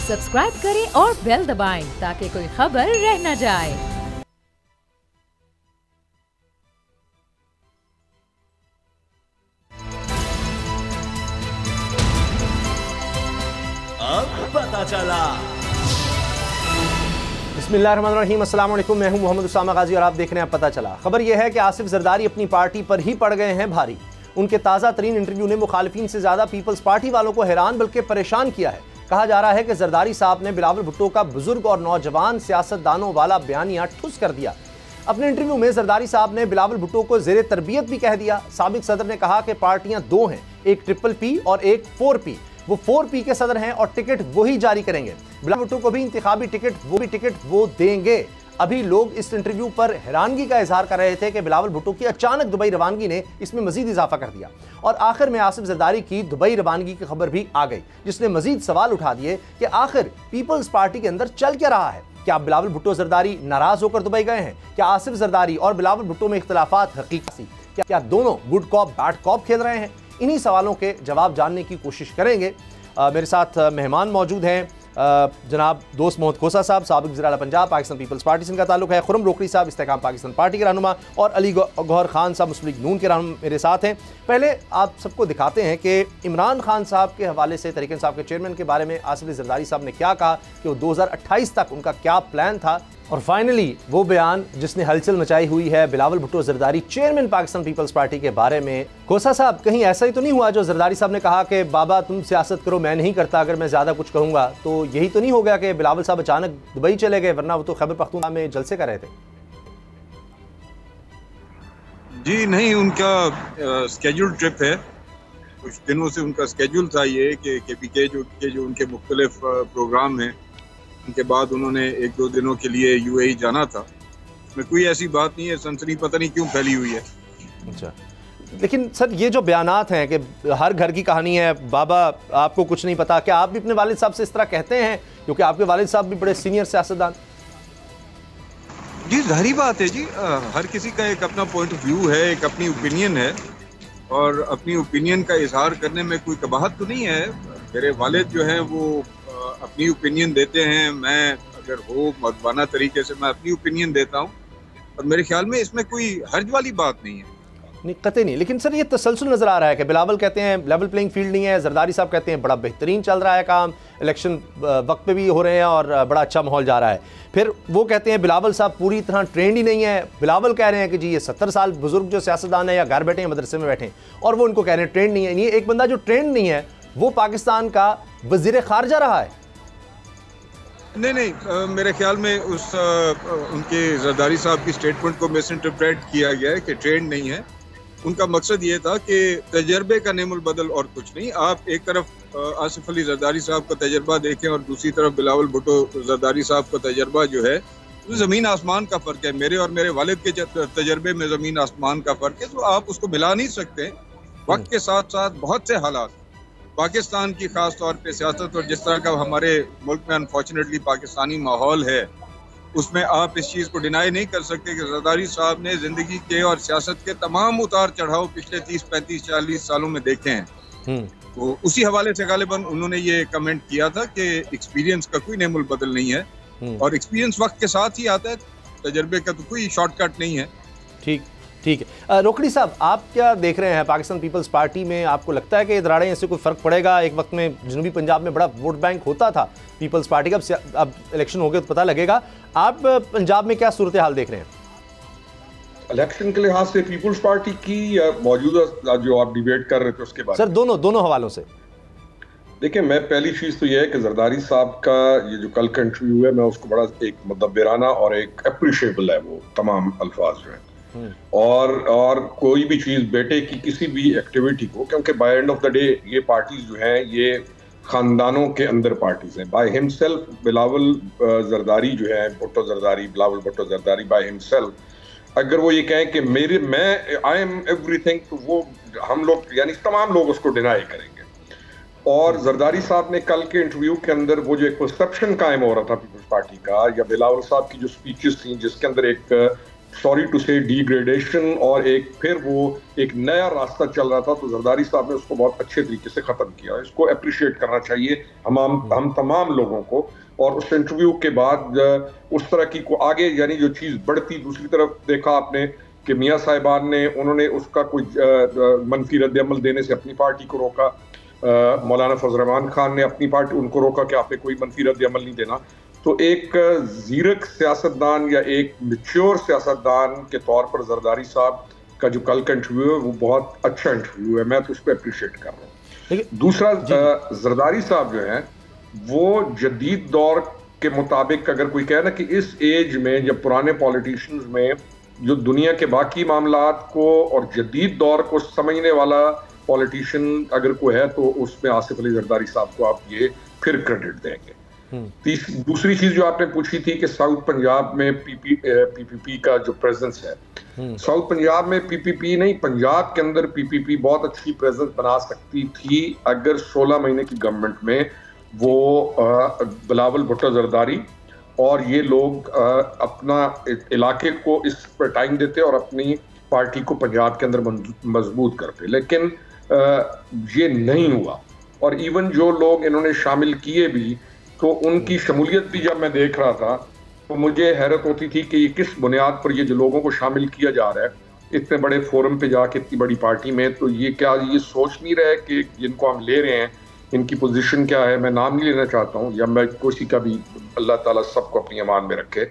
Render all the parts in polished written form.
Subscribe करें और bell दबाएं ताकि कोई खबर रह न जाए। अब पता चला। बिस्मिल्लाहिर्रहमानिर्रहीम, अस्सलाम वालेकुम। मैं हूं मोहम्मद उसामा गाजी और आप देख रहे हैं पता चला। खबर यह है कि आसिफ जरदारी अपनी पार्टी पर ही पड़ गए हैं भारी। उनके ताज़ा तरीन इंटरव्यू ने मुखालिफिन से ज़्यादा पीपल्स पार्टी वालों को हैरान बल्कि परेशान किया है। कहा जा रहा है कि जरदारी साहब ने बिलावल भुट्टो का बुजुर्ग और नौजवान सियासतदानों वाला बयानिया ठुस कर दिया। अपने इंटरव्यू में जरदारी साहब ने बिलावल भुट्टो को ज़ेरे तरबियत भी कह दिया। साबिक सदर ने कहा कि पार्टियां दो हैं, एक ट्रिपल पी और एक 4P। वो 4P के सदर हैं और टिकट वही जारी करेंगे। बिलावल भुट्टो को भी इंतखाबी टिकट वो देंगे। अभी लोग इस इंटरव्यू पर हैरानगी का इजहार कर रहे थे कि बिलावल भुट्टो की अचानक दुबई रवानगी ने इसमें मजीद इजाफा कर दिया और आखिर में आसिफ जरदारी की दुबई रवानगी की खबर भी आ गई, जिसने मजीद सवाल उठा दिए कि आखिर पीपल्स पार्टी के अंदर चल क्या रहा है। क्या बिलावल भुट्टो जरदारी नाराज होकर दुबई गए हैं? क्या आसिफ जरदारी और बिलावल भुट्टो में इख्तलाफात हकीकी? क्या दोनों गुड कॉप बैड कॉप खेल रहे हैं? इन्हीं सवालों के जवाब जानने की कोशिश करेंगे। मेरे साथ मेहमान मौजूद हैं जनाब दोस्त मोहम्मद खोसा साहब, साबिक वज़ीर आला पंजाब, पाकिस्तान पीपल्स पार्टी से इनका ताल्लुक है। खुरम रोकड़ी साहब, इस्तेकाम पाकिस्तान पार्टी के रहनुमा, और अली गौहर खान साहब, मुस्लिम लीग नून के रहनुमा मेरे साथ हैं। पहले आप सबको दिखाते हैं कि इमरान खान साहब के हवाले से तरीक़े इंसाफ के चेयरमैन के बारे में आसिफ जरदारी साहब ने क्या कहा कि वो 2028 तक उनका क्या प्लान था, और फाइनली वो बयान जिसने हलचल मचाई हुई है Bilawal Bhutto Zardari chairman Pakistan Peoples Party के बारे में। खोसा साहब, कहीं ऐसा ही तो नहीं हुआ जो जरदारी साहब ने कहा कि बाबा तुम सियासत करो, मैं नहीं करता, अगर मैं ज़्यादा कुछ कहूँगा? तो यही तो नहीं हो गया कि बिलावल साहब अचानक दुबई चले गए, वरना वो तो खैबर पख्तूनख्वा में जलसे कर रहे थे। जी नहीं, उनका स्केड्यूल ट्रिप है, कुछ दिनों से उनका स्केड्यूल था ये कि KPK जो उनके मुख्तलिफ प्रोग्राम हैं, उनके बाद उन्होंने 1-2 दिनों के लिए UAE जाना था। इसमें कोई ऐसी बात नहीं है, सनसनी पता नहीं क्यों फैली हुई है। अच्छा, लेकिन सर ये जो बयानात हैं कि हर घर की कहानी है, बाबा आपको कुछ नहीं पता, क्या आप भी अपने वालिद साहब से इस तरह कहते हैं? क्योंकि आपके वालिद साहब भी बड़े सीनियर सियासतदान। जी जाहिर बात है जी, हर किसी का एक अपना पॉइंट ऑफ व्यू है, एक अपनी ओपिनियन है, और अपनी ओपिनियन का इजहार करने में कोई कबाहत तो नहीं है। मेरे वालिद जो हैं वो अपनी ओपिनियन देते हैं, मैं अगर हो मदबाना तरीके से मैं अपनी ओपिनियन देता हूँ, और मेरे ख्याल में इसमें कोई हर्ज वाली बात नहीं है। नहीं, कतई नहीं। लेकिन सर ये तसलसल नजर आ रहा है कि बिलावल कहते हैं लेवल प्लेइंग फील्ड नहीं है, जरदारी साहब कहते हैं बड़ा बेहतरीन चल रहा है काम, इलेक्शन वक्त पे भी हो रहे हैं और बड़ा अच्छा माहौल जा रहा है। फिर वो कहते हैं बिलावल साहब पूरी तरह ट्रेंड ही नहीं है। बिलावल कह रहे हैं कि जी ये 70 साल बुजुर्ग जो सियासतदान है या घर बैठे हैं मदरसे में बैठे हैं, और वो उनको कह रहे हैं ट्रेंड नहीं है। ये एक बंदा जो ट्रेंड नहीं है वो पाकिस्तान का वजीर खारजा रहा है। नहीं, मेरे ख्याल में उनके जरदारी साहब की स्टेटमेंट को मिस इंटरप्रेट किया गया है कि ट्रेंड नहीं है। उनका मकसद ये था कि तजर्बे का नेमुल बदल और कुछ नहीं। आप एक तरफ आसिफ अली जरदारी साहब का तजर्बा देखें और दूसरी तरफ बिलावल भुट्टो जरदारी साहब का तजर्बा जो है तो ज़मीन आसमान का फ़र्क है। मेरे और मेरे वालिद के तजर्बे में ज़मीन आसमान का फ़र्क है, तो आप उसको मिला नहीं सकते। वक्त के साथ साथ बहुत से हालात, पाकिस्तान की ख़ास तौर पे सियासत और जिस तरह का हमारे मुल्क में अनफॉर्चुनेटली पाकिस्तानी माहौल है, उसमें आप इस चीज़ को डिनाई नहीं कर सकते कि जरदारी साहब ने ज़िंदगी के और सियासत के तमाम उतार चढ़ाव पिछले 30, 35, 40 सालों में देखे हैं। तो उसी हवाले से गालिबन उन्होंने ये कमेंट किया था कि एक्सपीरियंस का कोई नेमुल बदल नहीं है, और एक्सपीरियंस वक्त के साथ ही आता है, तजर्बे का तो कोई शॉर्टकट नहीं है। ठीक है। रोकड़ी साहब, आप क्या देख रहे हैं पाकिस्तान पीपल्स पार्टी में? आपको लगता है कि दराड़े से कोई फ़र्क पड़ेगा? एक वक्त में जनूबी पंजाब में बड़ा वोट बैंक होता था पीपल्स पार्टी का, अब इलेक्शन हो गए तो पता लगेगा। आप पंजाब में क्या सूरत हाल देख रहे हैं? इलेक्शन के लिहाज से पीपल्स पार्टी की मौजूदा जो आप डिबेट कर रहे थे उसके बारे में? सर दोनों हवालों से। देखिए, मैं पहली चीज़ तो यह है कि जरदारी साहब का ये जो कल का इंटरव्यू है, मैं उसको बड़ा एक मुदब्बिराना और एक अप्रिशिएबल है, वो तमाम अल्फाज जो हैं, और कोई भी चीज़ बेटे की किसी भी एक्टिविटी को, क्योंकि by end of the day ये पार्टीज जो हैं ये ख़ानदानों के अंदर पार्टीज हैं। बाय हिमसेल्फ बिलावल जरदारी जो है, भुट्टो जरदारी, बिलावल भुट्टो जरदारी बाय हिमसेल्फ, अगर वो ये कहें कि मैं आई एम एवरीथिंग, तो वो हम लोग यानी तमाम लोग उसको डिनाई करेंगे। और जरदारी साहब ने कल के इंटरव्यू के अंदर वो जो एक परसेप्शन कायम हो रहा था पीपल्स पार्टी का, या बिलावल साहब की जो स्पीचेस थी जिसके अंदर एक सॉरी टू से डिग्रेडेशन और एक फिर वो एक नया रास्ता चल रहा था, तो जरदारी साहब ने उसको बहुत अच्छे तरीके से ख़त्म किया। इसको अप्रिशिएट करना चाहिए हम तमाम लोगों को। और उस इंटरव्यू के बाद उस तरह की को आगे यानी जो चीज़ बढ़ती, दूसरी तरफ देखा आपने कि मियाँ साहिबान ने उन्होंने उसका कोई मनफी रद्द-ए-अमल देने से अपनी पार्टी को रोका। मौलाना फजल रहमान खान ने अपनी पार्टी उनको रोका कि आपने कोई मनफी रद्द-ए-अमल नहीं देना। तो एक ज़ीरक सियासतदान या एक मैच्योर सियासतदान के तौर पर जरदारी साहब का जो कल का इंटरव्यू है वो बहुत अच्छा इंटरव्यू है, मैं तो उस पर अप्रिशिएट कर रहा हूँ। दूसरा, जरदारी साहब जो है वो जदीद दौर के मुताबिक अगर कोई कहे ना कि इस एज में जब पुराने पॉलिटिशियंस में जो दुनिया के बाकी मामलात को और जदीद दौर को समझने वाला पॉलिटिशियन अगर कोई है तो उसमें आसिफ अली जरदारी साहब को आप ये फिर क्रेडिट देंगे। दूसरी चीज जो आपने पूछी थी कि साउथ पंजाब में पीपीपी का जो प्रेजेंस है, साउथ पंजाब में पीपीपी नहीं, पंजाब के अंदर पीपीपी बहुत अच्छी प्रेजेंस बना सकती थी अगर 16 महीने की गवर्नमेंट में वो बिलावल भुट्टो जरदारी और ये लोग अपना इलाके को इस पर टाइम देते और अपनी पार्टी को पंजाब के अंदर मजबूत करते। लेकिन ये नहीं हुआ और इवन जो लोग इन्होंने शामिल किए भी तो उनकी शमूलियत भी जब मैं देख रहा था तो मुझे हैरत होती थी कि ये किस बुनियाद पर ये जो लोगों को शामिल किया जा रहा है इतने बड़े फोरम पे जाके इतनी बड़ी पार्टी में, तो ये क्या ये सोच नहीं रहे कि जिनको हम ले रहे हैं इनकी पोजीशन क्या है। मैं नाम नहीं लेना चाहता हूँ या मैं किसी का भी, अल्लाह ताला सबको अपनी अमान में रखे।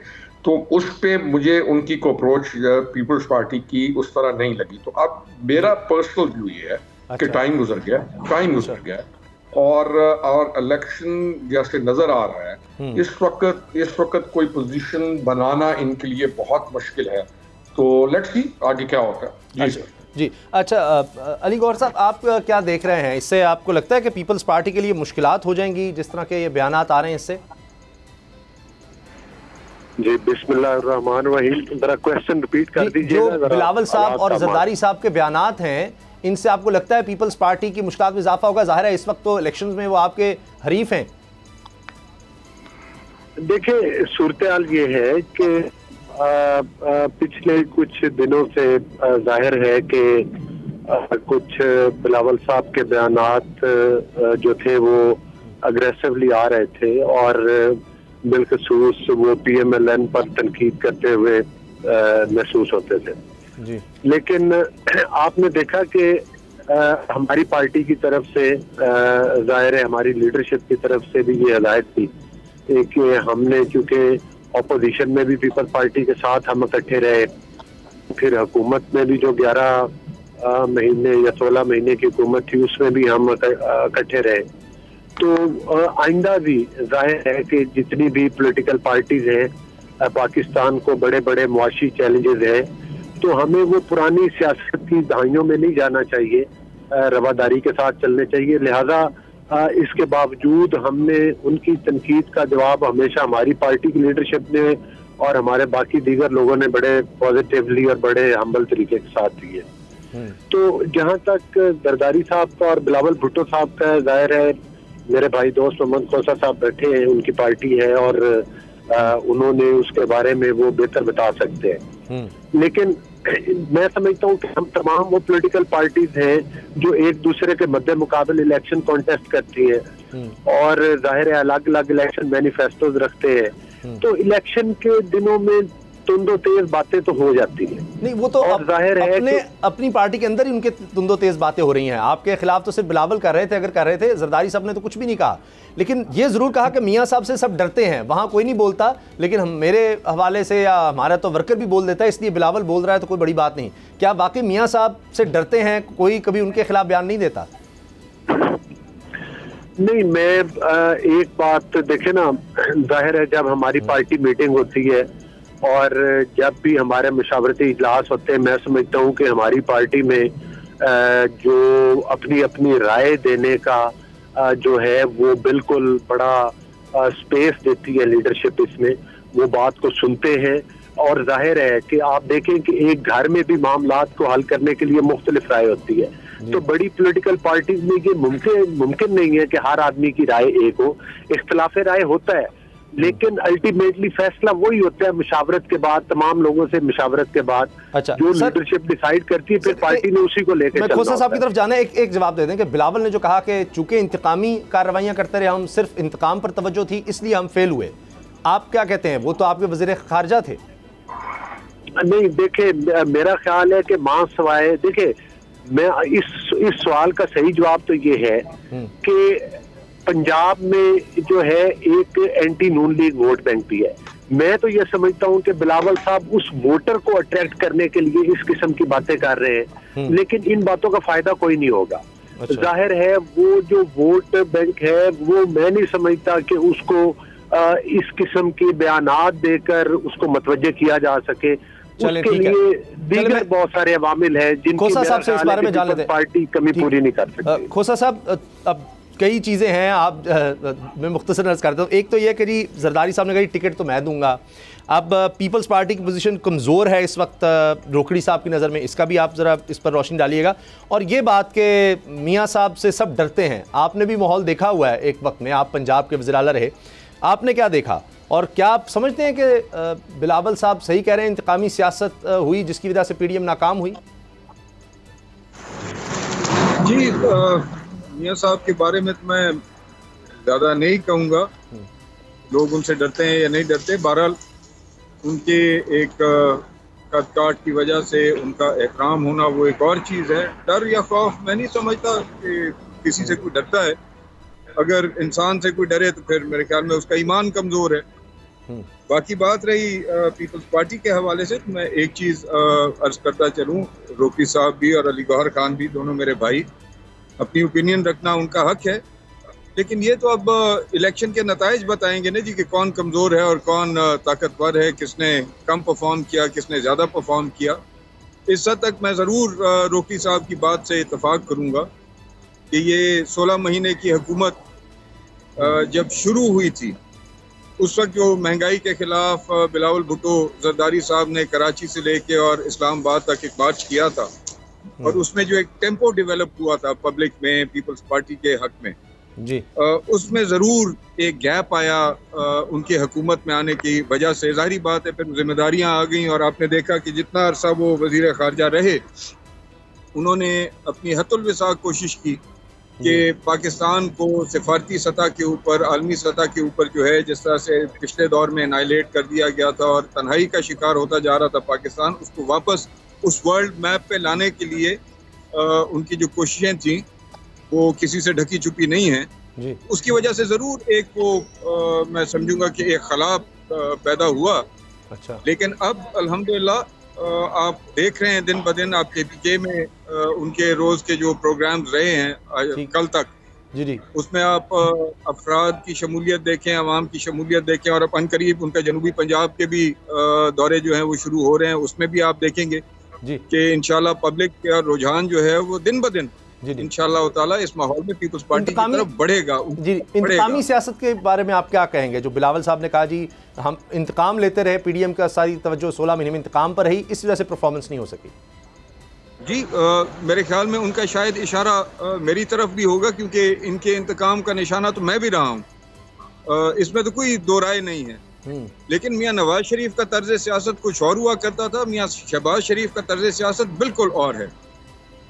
तो उस पे मुझे उनकी को अप्रोच पीपल्स पार्टी की उस तरह नहीं लगी। तो अब मेरा पर्सनल व्यू ये है कि टाइम गुजर गया और इलेक्शन जैसे नजर आ रहा है इस वक्त कोई पोजीशन बनाना इनके लिए बहुत मुश्किल है। तो लेट्स सी आगे क्या होता है। जी अच्छा, अली गौहर साहब आप क्या देख रहे हैं, इससे आपको लगता है कि पीपल्स पार्टी के लिए मुश्किलात हो जाएंगी जिस तरह के ये बयानात आ रहे हैं इससे? जी बिस्मिल्लाहिर्रहमानिर्रहीम, जरा क्वेश्चन रिपीट कर दीजिए। जो बिलावल साहब और जरदारी साहब के बयानात हैं इनसे आपको लगता है पीपल्स पार्टी की मुश्किलात में इजाफा होगा? जाहिर है इस वक्त तो इलेक्शंस में वो आपके हरीफ हैं। देखिए सूरत हाल ये है कि पिछले कुछ दिनों से जाहिर है कि कुछ बिलावल साहब के बयानात जो थे वो अग्रेसिवली आ रहे थे और बिलखसूस वो पीएमएलएन पर तनकीद करते हुए महसूस होते थे जी। लेकिन आपने देखा कि हमारी पार्टी की तरफ से जाहिर है हमारी लीडरशिप की तरफ से भी ये हिदायत थी कि हमने, क्योंकि ऑपोजिशन में भी पीपल्स पार्टी के साथ हम इकट्ठे रहे, फिर हुकूमत में भी जो 11 महीने या 16 महीने की हुकूमत थी उसमें भी हम इकट्ठे रहे। तो आइंदा भी जाहिर है कि जितनी भी पॉलिटिकल पार्टीज हैं पाकिस्तान को बड़े बड़े मुआशी चैलेंजेस हैं, तो हमें वो पुरानी सियासत की दहाइयों में नहीं जाना चाहिए, रवादारी के साथ चलने चाहिए। लिहाजा इसके बावजूद हमने उनकी तनकीद का जवाब हमेशा हमारी पार्टी की लीडरशिप ने और हमारे बाकी दीगर लोगों ने बड़े पॉजिटिवली और बड़े हम्बल तरीके के साथ दिए। तो जहाँ तक जरदारी साहब का और बिलावल भुट्टो साहब का, जाहिर है मेरे भाई दोस्त मोहम्मद कौसर साहब बैठे हैं, उनकी पार्टी है और उन्होंने उसके बारे में वो बेहतर बता सकते हैं। लेकिन मैं समझता हूँ कि हम तमाम वो पॉलिटिकल पार्टीज हैं जो एक दूसरे के मद्दे मुकाबले इलेक्शन कॉन्टेस्ट करती हैं और जाहिर है अलग अलग इलेक्शन मैनिफेस्टोज रखते हैं, तो इलेक्शन के दिनों में तुंदो तेज बातें तो हो जाती है। नहीं वो तो जाहिर है अपनी पार्टी के अंदर ही उनके तुंदो तेज बातें हो रही हैं। आपके खिलाफ तो सिर्फ बिलावल कर रहे थे, अगर कर रहे थे, जरदारी साहब ने तो कुछ भी नहीं कहा, लेकिन ये जरूर कहा कि मियाँ साहब से सब डरते हैं, वहाँ कोई नहीं बोलता, लेकिन हम मेरे हवाले से या हमारा तो वर्कर भी बोल देता है, इसलिए बिलावल बोल रहा है तो कोई बड़ी बात नहीं। क्या वाकई मियाँ साहब से डरते हैं? कोई कभी उनके खिलाफ बयान नहीं देता? नहीं, मैं एक बात देखे ना, जाहिर है जब हमारी पार्टी मीटिंग होती है और जब भी हमारे मशावरती इजलास होते हैं, मैं समझता हूँ कि हमारी पार्टी में जो अपनी अपनी राय देने का जो है वो बिल्कुल बड़ा स्पेस देती है लीडरशिप, इसमें वो बात को सुनते हैं। और जाहिर है कि आप देखें कि एक घर में भी मामलात को हल करने के लिए मुख्तलिफ राय होती है, तो बड़ी पॉलिटिकल पार्टीज में ये मुमकिन नहीं है कि हर आदमी की राय एक हो, इख्तिलाफ राय होता है। लेकिन अल्टीमेटली फैसला वही होता है मुशावरत के बाद, तमाम लोगों से मुशावरत के बाद। अच्छा, जो लीडरशिप डिसाइड करती है फिर पार्टी ने उसी को लेकर मैं खोसा साहब की तरफ जाना है। एक जवाब दे दें कि बिलावल ने जो कहा कि चूंकि इंतकामी कार्रवाइयां करते रहे, हम सिर्फ इंतकाम पर तवज्जो थी इसलिए हम फेल हुए, आप क्या कहते हैं? वो तो आपके वज़ीर खारजा थे। नहीं, देखे मेरा ख्याल है कि मां सवाए, देखे मैं इस सवाल का सही जवाब तो ये है कि पंजाब में जो है एक एंटी नून लीग वोट बैंक भी है। मैं तो ये समझता हूं कि बिलावल साहब उस वोटर को अट्रैक्ट करने के लिए इस किस्म की बातें कर रहे हैं, लेकिन इन बातों का फायदा कोई नहीं होगा। अच्छा। जाहिर है वो जो वोट बैंक है वो मैं नहीं समझता कि उसको इस किस्म के बयानात देकर उसको मतवज्जे किया जा सके। उसके लिए दीगर बहुत सारे अवामिल है जिनकी खोसा साहब से इस बारे में जान लेते हैं। पार्टी कमी पूरी नहीं कर सकती। खोसा साहब, अब कई चीज़ें हैं, आप मैं मुख्तसर अर्ज करता हूँ। एक तो ये कि जी जरदारी साहब ने कहा टिकट तो मैं दूंगा। अब पीपल्स पार्टी की पोजीशन कमज़ोर है इस वक्त रोकड़ी साहब की नज़र में, इसका भी आप ज़रा इस पर रोशनी डालिएगा। और ये बात कि मियाँ साहब से सब डरते हैं, आपने भी माहौल देखा हुआ है, एक वक्त में आप पंजाब के वज़ीर आला रहे, आपने क्या देखा और क्या आप समझते हैं कि बिलावल साहब सही कह रहे हैं, इंतकामी सियासत हुई जिसकी वजह से PDM नाकाम हुई? जी, मियाँ साहब के बारे में तो मैं ज़्यादा नहीं कहूँगा, लोग उनसे डरते हैं या नहीं डरते। बहरहाल उनके एक कद काट की वजह से उनका एहतराम होना वो एक और चीज़ है। डर या खौफ मैं नहीं समझता कि किसी से कोई डरता है। अगर इंसान से कोई डरे तो फिर मेरे ख्याल में उसका ईमान कमज़ोर है। बाकी बात रही पीपल्स पार्टी के हवाले से, तो मैं एक चीज़ अर्ज करता चलूँ, रोकी साहब भी और अली गौहर खान भी दोनों मेरे भाई, अपनी ओपिनियन रखना उनका हक है, लेकिन ये तो अब इलेक्शन के नताइज बताएंगे ना जी कि कौन कमज़ोर है और कौन ताकतवर है, किसने कम परफॉर्म किया, किसने ज़्यादा परफॉर्म किया। इस हद तक मैं ज़रूर रोकी साहब की बात से इतफाक़ करूँगा कि ये 16 महीने की हुकूमत जब शुरू हुई थी उस वक्त जो महंगाई के खिलाफ बिलावल भुट्टो जरदारी साहब ने कराची से लेके और इस्लामाबाद तक एक मार्च किया था और उसमें जो एक टेम्पो डेवलप हुआ था पब्लिक में पीपल्स पार्टी के हक में जी, उसमें ज़रूर एक गैप आया उनके हुकूमत में आने की वजह से। ज़ाहिरी बात है फिर जिम्मेदारियां आ गई और आपने देखा कि जितना अरसा वो वज़ीर ख़ारजा रहे उन्होंने अपनी हतुल विसा कोशिश की कि पाकिस्तान को सिफारती सतह के ऊपर, आलमी सतह के ऊपर जो है जिस तरह से पिछले दौर में एनाइलेट कर दिया गया था और तन्हाई का शिकार होता जा रहा था पाकिस्तान, उसको वापस उस वर्ल्ड मैप पे लाने के लिए उनकी जो कोशिशें थी वो किसी से ढकी छुपी नहीं है जी। उसकी वजह से ज़रूर एक वो मैं समझूंगा कि एक खला पैदा हुआ। अच्छा। लेकिन अब अल्हम्दुलिल्लाह आप देख रहे हैं दिन ब दिन आप KPK में उनके रोज़ के जो प्रोग्राम्स रहे हैं कल तक जी जी, उसमें आप अफराद की शमूलियत देखें, अवाम की शमूलियत देखें और अपन करीब उनका जनूबी पंजाब के भी दौरे जो हैं वो शुरू हो रहे हैं, उसमें भी आप देखेंगे कि इंशाल्लाह पब्लिक का रुझान जो है वो दिन ब दिन इंशाल्लाह ताला इस माहौल में पीपल्स पार्टी की तरफ बढ़ेगा जी। इंतकामी सियासत के बारे में आप क्या कहेंगे? जो बिलावल साहब ने कहा जी हम इंतकाम लेते रहे, PDM का सारी तवज्जो 16 महीने में इंतकाम पर रही, इस वजह से परफॉर्मेंस नहीं हो सकी। जी मेरे ख्याल में उनका शायद इशारा मेरी तरफ भी होगा क्योंकि इनके इंतकाम का निशाना तो मैं भी रहा हूँ, इसमें तो कोई दो राय नहीं है। लेकिन मियाँ नवाज शरीफ का तर्ज सियासत कुछ और हुआ करता था, मियाँ शहबाज शरीफ का तर्ज सियासत बिल्कुल और है।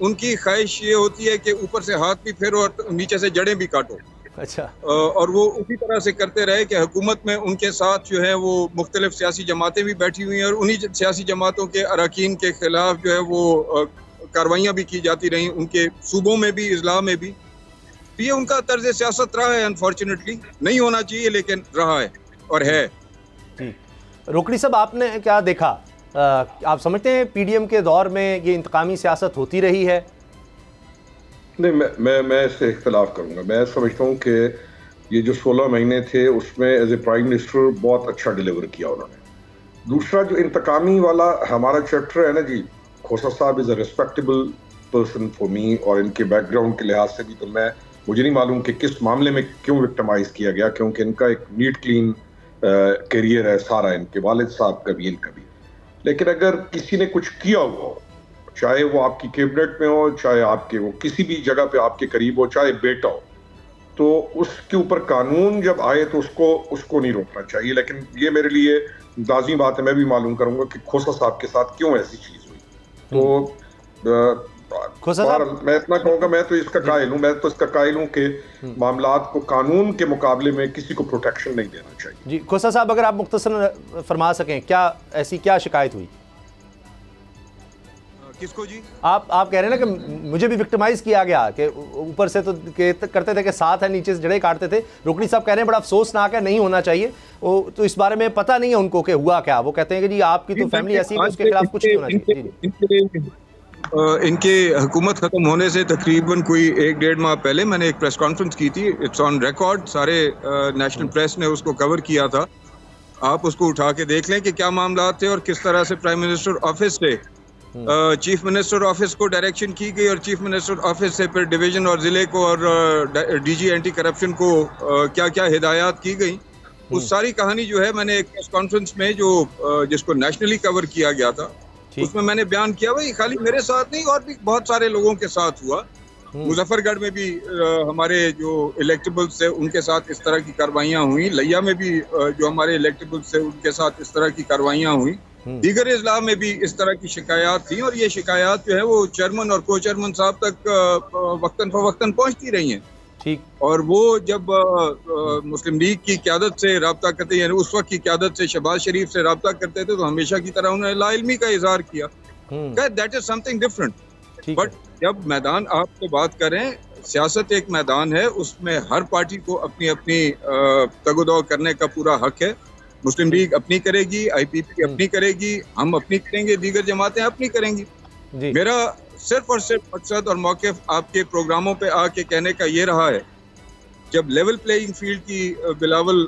उनकी ख्वाहिश ये होती है कि ऊपर से हाथ भी फेरो और नीचे से जड़ें भी काटो। अच्छा। और वो उसी तरह से करते रहे कि हुकूमत में उनके साथ जो है वो मुख्तलिफ सियासी जमातें भी बैठी हुई हैं और उन्हीं सियासी जमातों के अरकान के खिलाफ जो है वो कार्रवाइयाँ भी की जाती रहीं, उनके सूबों में भी, इजला में भी। तो ये उनका तर्ज सियासत रहा है, अनफॉर्चुनेटली नहीं होना चाहिए लेकिन रहा है और है। रोकड़ी साहब आपने क्या देखा? आप समझते हैं PDM के दौर में ये इंतकामी सियासत होती रही है? नहीं, मैं इससे इख्तलाफ करूंगा। मैं समझता हूँ कि ये जो 16 महीने थे उसमें एज ए प्राइम मिनिस्टर बहुत अच्छा डिलीवर किया उन्होंने। दूसरा जो इंतकामी वाला हमारा चैप्टर है ना जी, खोसा साहब is a respectable person for me और इनके बैकग्राउंड के लिहाज से भी तो मुझे नहीं मालूम कि किस मामले में क्यों विक्टिमाइज किया गया, क्योंकि इनका एक नीट क्लीन करियर है सारा, इनके वालिद साहब का भी इनका भी। लेकिन अगर किसी ने कुछ किया हो, चाहे वो आपकी कैबिनेट में हो, चाहे आपके वो किसी भी जगह पे आपके करीब हो, चाहे बेटा हो, तो उसके ऊपर कानून जब आए तो उसको नहीं रोकना चाहिए। लेकिन ये मेरे लिए लाज़मी बात है, मैं भी मालूम करूंगा कि खोसा साहब के साथ क्यों ऐसी चीज हुई। तो मैं इतना कहूँगा, मैं तो इसका कायल हूँ कि मामलात को कानून के मुकाबले में किसी को प्रोटेक्शन नहीं देना चाहिए। जी खोसा साहब, अगर आप मुख्तसर फरमा सकें, क्या शिकायत हुई? किसको जी? आप कह रहे हैं ना कि मुझे भी विक्टिमाइज किया गया, कि ऊपर से तो करते थे कि साथ है, नीचे से जड़े काटते थे। रोकड़ी साहब कह रहे हैं बड़ा अफसोसनाक है, नहीं होना चाहिए। तो इस बारे में पता नहीं है उनको कि हुआ क्या। वो कहते हैं कि जी आपकी तो फैमिली ऐसी है, उसके खिलाफ कुछ नहीं होना चाहिए। इनके हुकूमत खत्म होने से तकरीबन कोई 1-1.5 माह पहले मैंने एक प्रेस कॉन्फ्रेंस की थी, इट्स ऑन रिकॉर्ड, सारे नेशनल प्रेस ने उसको कवर किया था। आप उसको उठा के देख लें कि क्या मामला थे और किस तरह से प्राइम मिनिस्टर ऑफिस से चीफ मिनिस्टर ऑफिस को डायरेक्शन की गई और चीफ मिनिस्टर ऑफिस से फिर डिवीजन और जिले को और डीजी एंटी करप्शन को क्या क्या हिदायत की गई। उस सारी कहानी जो है मैंने एक प्रेस कॉन्फ्रेंस में जिसको नेशनली कवर किया गया था उसमें मैंने बयान किया। भाई खाली मेरे साथ नहीं और भी बहुत सारे लोगों के साथ हुआ। मुजफ्फरगढ़ में भी हमारे जो इलेक्टेबल्स थे उनके साथ इस तरह की कार्रवाइयाँ हुई। लिया में भी जो हमारे इलेक्टेबल्स थे उनके साथ इस तरह की कार्रवाइयाँ हुई। दीगर इजला में भी इस तरह की शिकायत थी और ये शिकायत जो है वो चेयरमैन और को चेयरमैन साहब तक वक्तन फवक्तन पहुँचती रही हैं। ठीक। और वो जब मुस्लिम लीग की क़यादत से रब्ता करते, यानी उस वक्त की क़यादत से शहबाज शरीफ से रब्ता करते थे, तो हमेशा की तरह उन्होंने लाइल्मी का इजहार किया। That is something different. But जब मैदान आपको बात करें, सियासत एक मैदान है, उसमें हर पार्टी को अपनी अपनी तगोदौ करने का पूरा हक है। मुस्लिम लीग अपनी करेगी, IPP अपनी करेगी, हम अपनी करेंगे, दीगर जमातें अपनी करेंगी। मेरा सिर्फ और सिर्फ मकसद और मौक़िफ़ आपके प्रोग्रामों पे आके कहने का ये रहा है, जब लेवल प्लेइंग फील्ड की बिलावल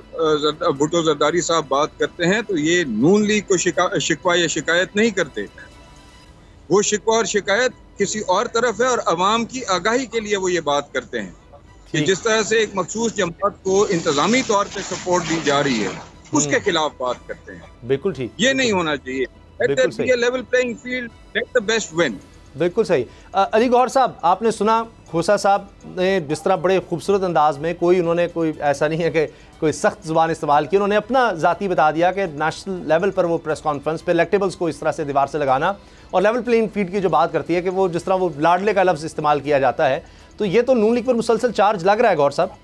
भुट्टो जरदारी साहब बात करते हैं तो ये नून लीग को शिकवा या शिकायत नहीं करते। वो शिकवा और शिकायत किसी और तरफ है और अवाम की आगाही के लिए वो ये बात करते हैं कि जिस तरह से एक मखसूस जमात को इंतजामी तौर पे सपोर्ट दी जा रही है उसके खिलाफ बात करते हैं। बिल्कुल ठीक, ये नहीं होना चाहिए। Level playing field, let the best win. बिल्कुल सही। अली गौहर साहब, आपने सुना खोसा साहब ने जिस तरह बड़े खूबसूरत अंदाज में, उन्होंने कोई ऐसा नहीं है कि कोई सख्त ज़ुबान इस्तेमाल की, उन्होंने अपना ज़ाती बता दिया कि नेशनल लेवल पर वो प्रेस कॉन्फ्रेंस पे इलेक्टेबल्स को इस तरह से दीवार से लगाना और लेवल प्लेइंग फील्ड की जो बात करती है कि वो जिस तरह वो लाडले का लफ्ज़ इस्तेमाल किया जाता है, तो ये तो नून लीग पर मुसलसल चार्ज लग रहा है। गौहर साहब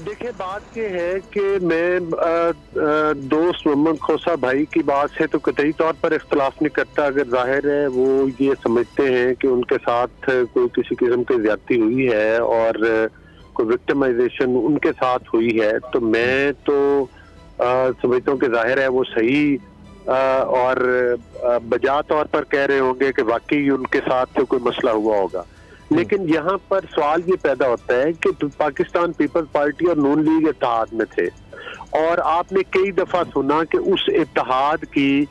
देखिए, बात ये है कि मैं दोस्त मोहम्मद खोसा भाई की बात से तो कतई तौर पर इख्तलाफ नहीं करता। अगर जाहिर है वो ये समझते हैं कि उनके साथ कोई किसी किस्म की ज्यादती हुई है और कोई विक्टिमाइजेशन उनके साथ हुई है, तो मैं तो समझता हूँ कि जाहिर है वो सही और बजा तौर पर कह रहे होंगे कि वाकई उनके साथ तो कोई मसला हुआ होगा। लेकिन यहाँ पर सवाल ये पैदा होता है कि पाकिस्तान पीपल्स पार्टी और नून लीग इत्तेहाद में थे और आपने कई दफा सुना कि उस इत्तेहाद की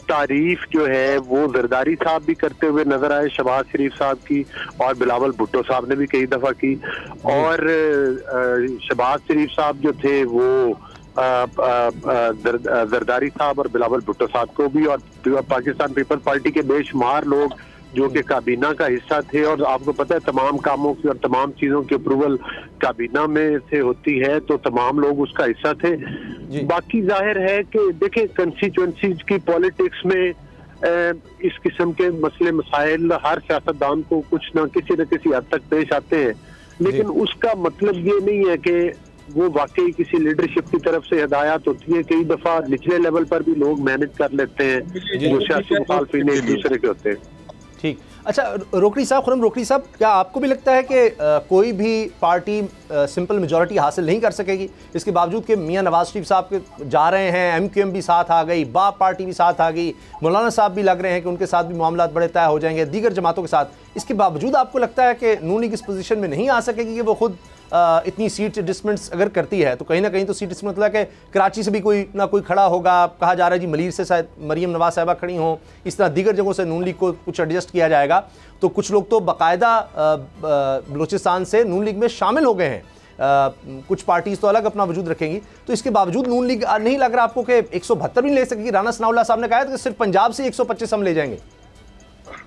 तारीफ जो है वो जरदारी साहब भी करते हुए नजर आए, शहबाज शरीफ साहब की, और बिलावल भुट्टो साहब ने भी कई दफा की। और शहबाज शरीफ साहब जो थे वो जरदारी साहब और बिलावल भुट्टो साहब को भी, और पाकिस्तान पीपल्स पार्टी के बेशुमार लोग जो कि काबीना का हिस्सा थे, और आपको पता है तमाम कामों की और तमाम चीजों की अप्रूवल काबीना में से होती है, तो तमाम लोग उसका हिस्सा थे। बाकी जाहिर है कि देखिए, कंस्टिट्यूएंसीज की पॉलिटिक्स में इस किस्म के मसले मसाइल हर सियासतदान को कुछ ना किसी हद तक पेश आते हैं, लेकिन उसका मतलब ये नहीं है कि वो वाकई किसी लीडरशिप की तरफ से हिदायत होती है। कई दफा निचले लेवल पर भी लोग मैनेज कर लेते हैं जो सियासी मुखालफिन एक दूसरे के होते हैं। ठीक। अच्छा, रोकड़ी साहब, खुरम रोकड़ी साहब, क्या आपको भी लगता है कि कोई भी पार्टी सिंपल मेजॉरिटी हासिल नहीं कर सकेगी, इसके बावजूद कि मियां नवाज शरीफ साहब के जा रहे हैं, MQM भी साथ आ गई, बाप पार्टी भी साथ आ गई, मौलाना साहब भी लग रहे हैं कि उनके साथ भी मामला बड़े तय हो जाएंगे, दीगर जमातों के साथ, इसके बावजूद आपको लगता है कि नून लीग इस पोजीशन में नहीं आ सकेगी कि वो खुद इतनी सीट एडजस्टमेंट्स अगर करती है तो कहीं ना कहीं तो सीट मतलब कि कराची से भी कोई ना कोई खड़ा होगा, कहा जा रहा है जी मलीर से शायद मरीम नवाज साहिबा खड़ी हों, इस तरह दीगर जगहों से नून लीग को कुछ एडजस्ट किया जाएगा, तो कुछ लोग तो बाकायदा बलूचिस्तान से नून लीग में शामिल हो गए हैं, कुछ पार्टीज तो अलग अपना वजूद रखेंगी, तो इसके बावजूद नून लीग नहीं लग रहा आपको कि 172 भी ले सकेगी? राना सनाउल्लाह साहब ने कहा था कि सिर्फ पंजाब से 125 हम ले जाएंगे।